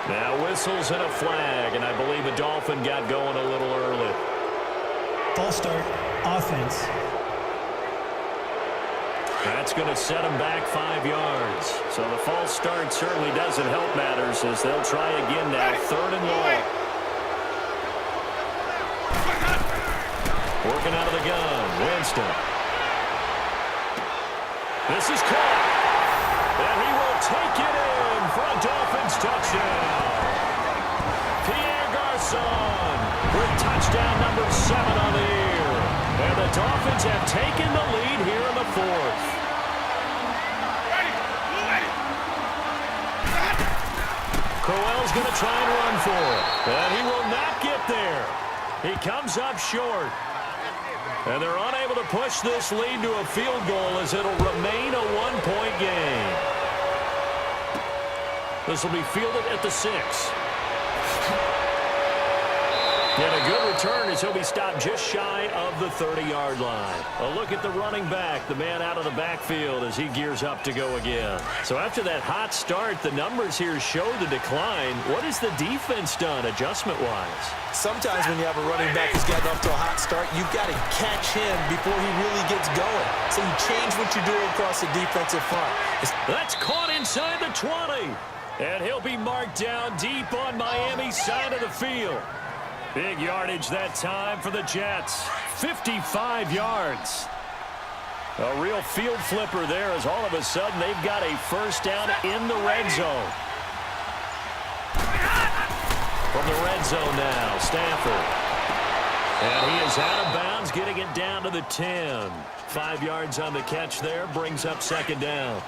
Now whistles and a flag, and I believe a Dolphin got going a little early. False start, offense. That's going to set them back 5 yards. So the false start certainly doesn't help matters as they'll try again now. 3rd and long. Working out of the gun. Winston. This is caught. And he will take it in for a Dolphins touchdown. Pierre Garçon with touchdown number 7 on the year. And the Dolphins have taken the lead here in the 4th. Crowell's going to try and run for it. And he will not get there. He comes up short. And they're unable to push this lead to a field goal as it'll remain a 1-point game. This will be fielded at the 6. And a good return as he'll be stopped just shy of the 30-yard line. A look at the running back, the man out of the backfield as he gears up to go again. So after that hot start, the numbers here show the decline. What has the defense done adjustment-wise? Sometimes when you have a running back who's gotten off to a hot start, you've got to catch him before he really gets going. So you change what you do across the defensive front. That's caught inside the 20. And he'll be marked down deep on Miami's side of the field. Big yardage that time for the Jets. 55 yards. A real field flipper there as all of a sudden they've got a first down in the red zone. From the red zone now, Stafford. And he is out of bounds, getting it down to the 10. 5 yards on the catch there, brings up second down.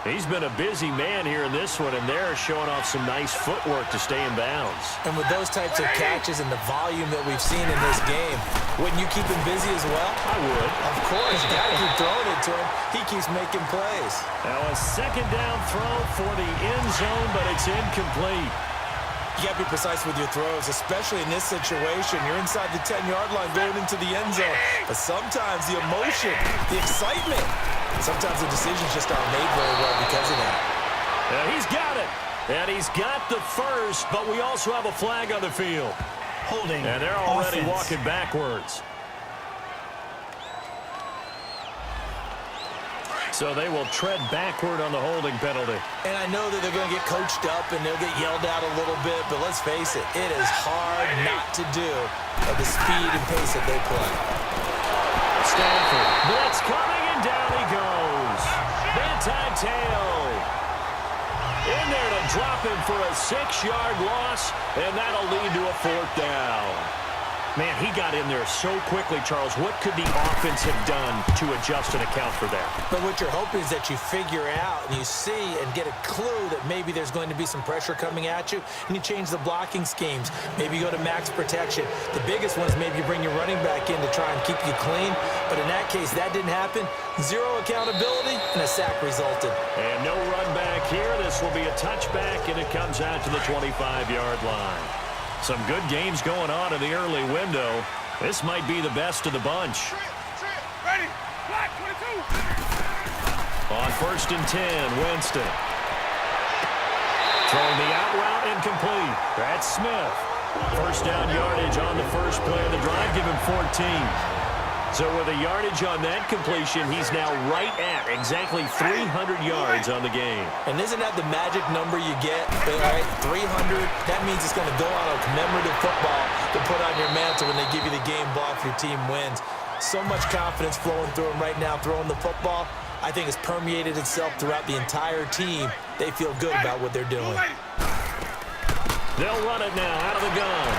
He's been a busy man here in this one, and they're showing off some nice footwork to stay in bounds. And with those types of catches and the volume that we've seen in this game, wouldn't you keep him busy as well? I would. Of course. You got to keep throwing it to him. He keeps making plays. Now a second down throw for the end zone, but it's incomplete. You got to be precise with your throws, especially in this situation. You're inside the 10-yard line going into the end zone. But sometimes the emotion, the excitement, sometimes the decisions just aren't made very well because of that. And he's got it. And he's got the first, but we also have a flag on the field. Holding. And they're already offense. walking backwards. So they will tread backward on the holding penalty. And I know that they're going to get coached up and they'll get yelled at a little bit, but let's face it, it is hard not to do at the speed and pace that they play. Stanford, blitz coming, and down he goes. Tail. In there to drop him for a 6-yard loss, and that'll lead to a 4th down. Man, he got in there so quickly, Charles. What could the offense have done to adjust and account for that? But what you're hoping is that you figure out and you see and get a clue that maybe there's going to be some pressure coming at you, and you change the blocking schemes. Maybe you go to max protection. The biggest one is maybe you bring your running back in to try and keep you clean. But in that case, that didn't happen. 0 accountability, and a sack resulted. And no run back here. This will be a touchback, and it comes out to the 25-yard line. Some good games going on in the early window. This might be the best of the bunch. Ready. Black 22. On 1st and 10, Winston. Throwing the out route incomplete. That's Smith. First down yardage on the first play of the drive, give him 14. So with a yardage on that completion, he's now right at exactly 300 yards on the game. And isn't that the magic number you get? Right? 300, that means it's going to go on a commemorative football to put on your mantle when they give you the game ball if your team wins. So much confidence flowing through him right now throwing the football. I think it's permeated itself throughout the entire team. They feel good about what they're doing. They'll run it now out of the gun.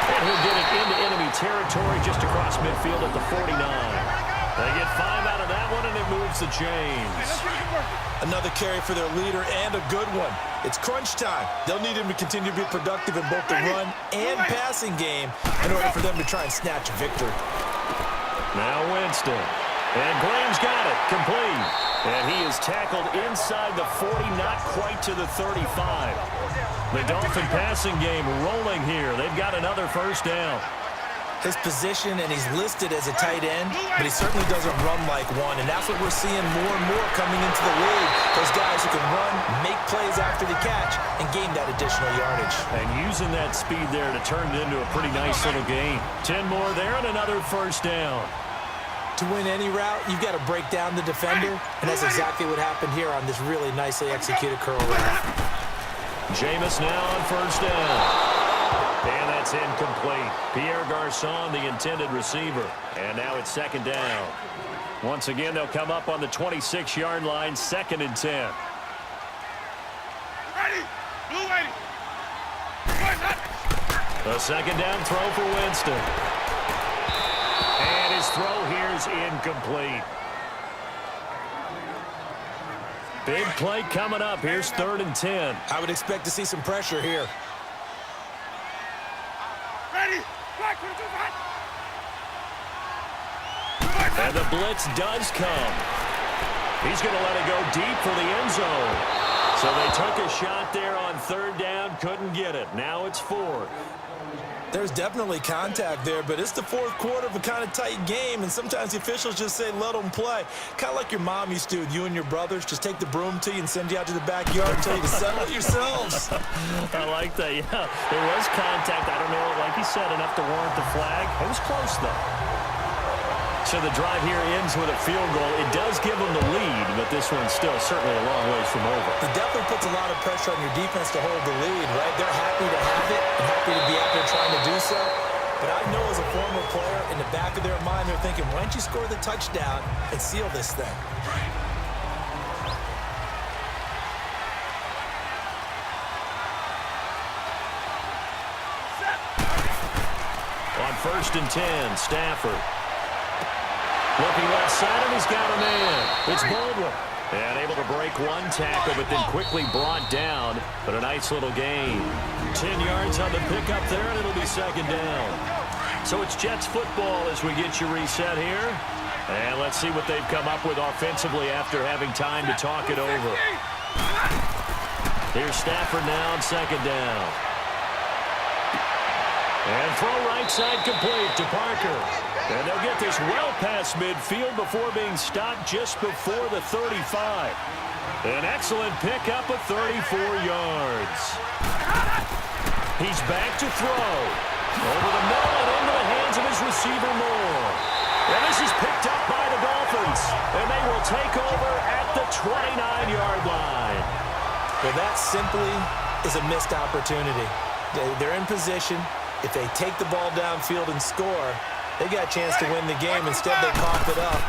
And he'll get it into enemy territory just across midfield at the 49. They get 5 out of that one, and it moves the chains. Another carry for their leader, and a good one. It's crunch time. They'll need him to continue to be productive in both the run and passing game in order for them to try and snatch a victory. Now Winston. And Graham's got it. Complete. And he is tackled inside the 40, not quite to the 35. The Dolphin passing game rolling here. They've got another first down. His position, and he's listed as a tight end, but he certainly doesn't run like one, and that's what we're seeing more and more coming into the league. Those guys who can run, make plays after the catch, and gain that additional yardage. And using that speed there to turn it into a pretty nice little game. 10 more there and another first down. To win any route, you've got to break down the defender, and that's exactly what happened here on this really nicely executed curl route. Jameis now on first down. And that's incomplete. Pierre Garçon, the intended receiver. And now it's second down. Once again, they'll come up on the 26-yard line, 2nd and 10. Ready. Blue lady. A second down throw for Winston. And his throw here is incomplete. Big play coming up. Here's 3rd and 10. I would expect to see some pressure here. Ready. Black 22 hot. And the blitz does come. He's going to let it go deep for the end zone. So they took a shot there on 3rd down, couldn't get it. Now it's 4th. There's definitely contact there, but it's the 4th quarter of a kind of tight game, and sometimes the officials just say, let them play. Kind of like your mom used to with you and your brothers. Just take the broom to you and send you out to the backyard and tell you to settle it yourselves. I like that, yeah. There was contact. I don't know, like he said, enough to warrant the flag. It was close, though. So the drive here ends with a field goal. It does give them the lead, but this one's still certainly a long ways from over. It definitely puts a lot of pressure on your defense to hold the lead, right? They're happy to have it and happy to be out there trying to do so. But I know as a former player, in the back of their mind, they're thinking, why don't you score the touchdown and seal this thing? On 1st and 10, Stafford. Looking left side, and he's got a man. It's Baldwin. And able to break one tackle, but then quickly brought down. But a nice little gain. 10 yards on the pickup there, and it'll be 2nd down. So it's Jets football as we get you reset here. And let's see what they've come up with offensively after having time to talk it over. Here's Stafford now on 2nd down. And throw right side complete to Parker. And they'll get this well past midfield before being stopped just before the 35. An excellent pickup of 34 yards. He's back to throw. Over the middle and into the hands of his receiver Moore. And this is picked up by the Dolphins. And they will take over at the 29-yard line. Well, that simply is a missed opportunity. They're in position. If they take the ball downfield and score, they got a chance to win the game. Instead, they coughed it up.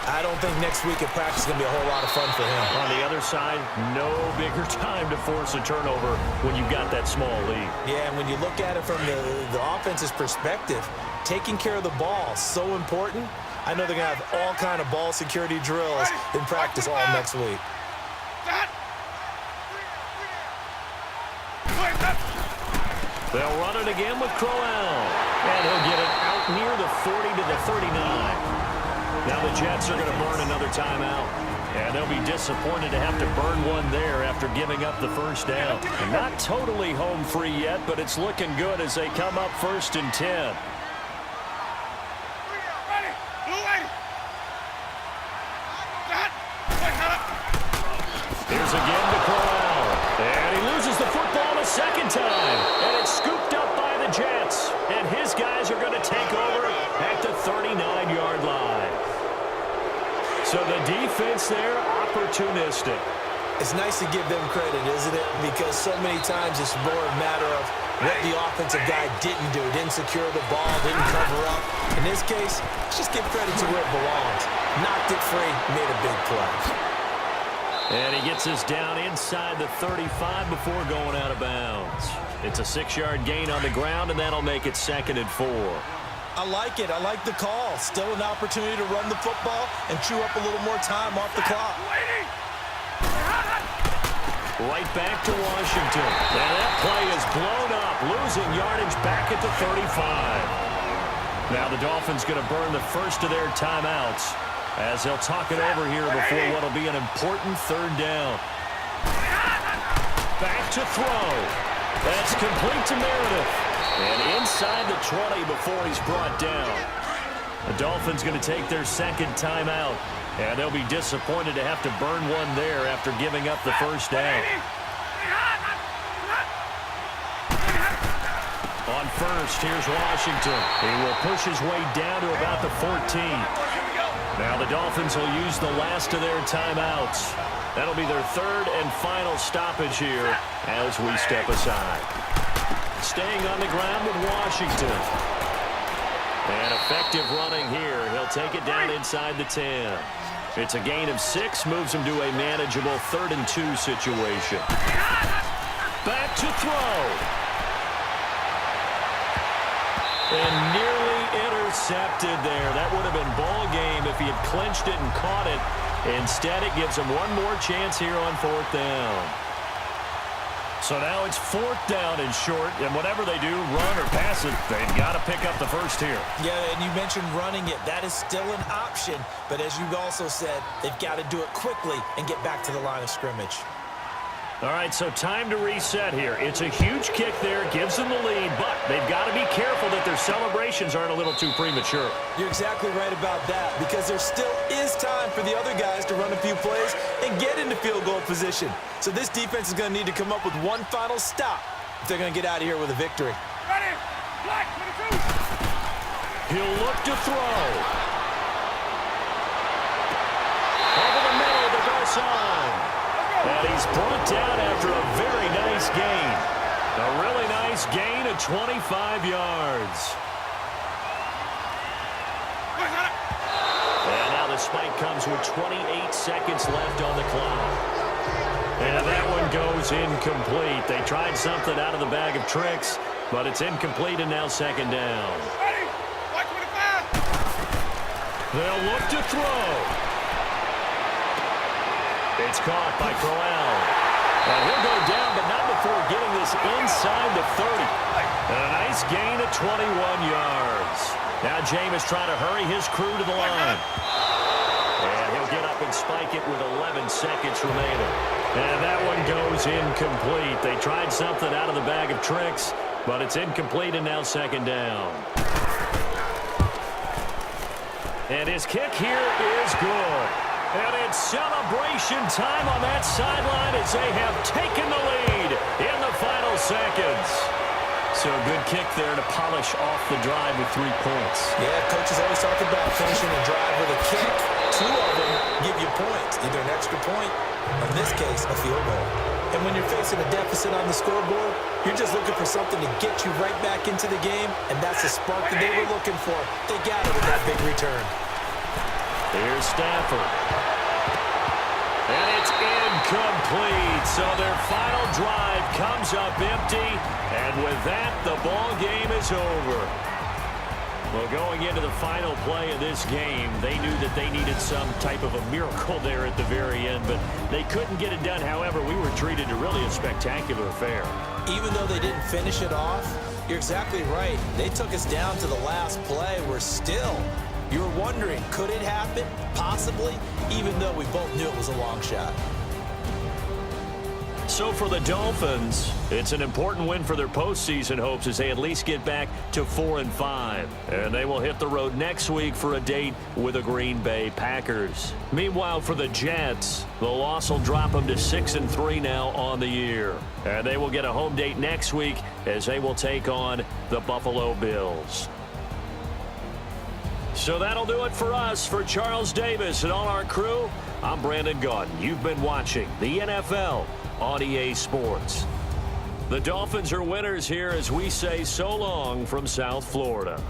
I don't think next week at practice is going to be a whole lot of fun for him. On the other side, no bigger time to force a turnover when you've got that small lead. Yeah, and when you look at it from the offense's perspective, taking care of the ball is so important. I know they're going to have all kind of ball security drills in practice all next week. They'll run it again with Crowell. And he'll get it out near the 40 to the 39. Now the Jets are going to burn another timeout. And they'll be disappointed to have to burn one there after giving up the first down. Not totally home free yet, but it's looking good as they come up 1st and 10. Here's again to Crowell. And he loses the football a second time. And it's scooped So the defense there, opportunistic. It's nice to give them credit, isn't it? Because so many times it's more a matter of what the offensive guy didn't do. Didn't secure the ball, didn't cover up. In this case, let's just give credit to where it belongs. Knocked it free, made a big play. And he gets us down inside the 35 before going out of bounds. It's a 6-yard gain on the ground, and that'll make it 2nd and 4. I like it. I like the call. Still an opportunity to run the football and chew up a little more time off the clock. Right back to Washington. And that play is blown up, losing yardage back at the 35. Now the Dolphins going to burn the first of their timeouts as they'll talk it over here before what will be an important 3rd down. Back to throw. That's complete to Meredith. And inside the 20 before he's brought down. The Dolphins going to take their 2nd timeout. And they'll be disappointed to have to burn one there after giving up the first down. On first, here's Washington. He will push his way down to about the 14. Now the Dolphins will use the last of their timeouts. That'll be their 3rd and final stoppage here as we step aside. Staying on the ground with Washington. And effective running here. He'll take it down inside the 10. It's a gain of 6, moves him to a manageable 3rd and 2 situation. Back to throw. And nearly intercepted there. That would have been ball game if he had clinched it and caught it. Instead, it gives him one more chance here on 4th down. So now it's 4th down and short, and whatever they do, run or pass it, they've got to pick up the first here. Yeah, and you mentioned running it. That is still an option, but as you also said, they've got to do it quickly and get back to the line of scrimmage. All right, so time to reset here. It's a huge kick there, gives them the lead, but they've got to be careful that their celebrations aren't a little too premature. You're exactly right about that, because there still is time for the other guys to run a few plays and get into field goal position. So this defense is going to need to come up with one final stop if they're going to get out of here with a victory. Ready. Black 22. He'll look to throw. Over the middle to Garcon. And he's brought down after a very nice gain. A really nice gain of 25 yards. And now the spike comes with 28 seconds left on the clock. And that one goes incomplete. They tried something out of the bag of tricks, but it's incomplete and now 2nd down. Ready. Black 25. They'll look to throw. It's caught by Crowell. And he'll go down, but not before getting this inside the 30. And a nice gain of 21 yards. Now Jameis trying to hurry his crew to the line. And he'll get up and spike it with 11 seconds remaining. And that one goes incomplete. They tried something out of the bag of tricks, but it's incomplete and now 2nd down. And his kick here is good. And it's celebration time on that sideline as they have taken the lead in the final seconds. So a good kick there to polish off the drive with 3 points. Yeah, coaches always talk about finishing a drive with a kick. 2 of them give you points, either an extra point, or in this case, a field goal. And when you're facing a deficit on the scoreboard, you're just looking for something to get you right back into the game, and that's the spark that they were looking for. They got it with that big return. Here's Stafford. And it's incomplete. So their final drive comes up empty. And with that, the ball game is over. Well, going into the final play of this game, they knew that they needed some type of a miracle there at the very end, but they couldn't get it done. However, we were treated to really a spectacular affair. Even though they didn't finish it off, you're exactly right. They took us down to the last play. We're still... You were wondering, could it happen? Possibly, even though we both knew it was a long shot. So for the Dolphins, it's an important win for their postseason hopes as they at least get back to 4-5. And they will hit the road next week for a date with the Green Bay Packers. Meanwhile, for the Jets, the loss will drop them to 6-3 now on the year. And they will get a home date next week as they will take on the Buffalo Bills. So that'll do it for us. For Charles Davis and all our crew, I'm Brandon Gaudin. You've been watching the NFL on EA Sports. The Dolphins are winners here as we say so long from South Florida.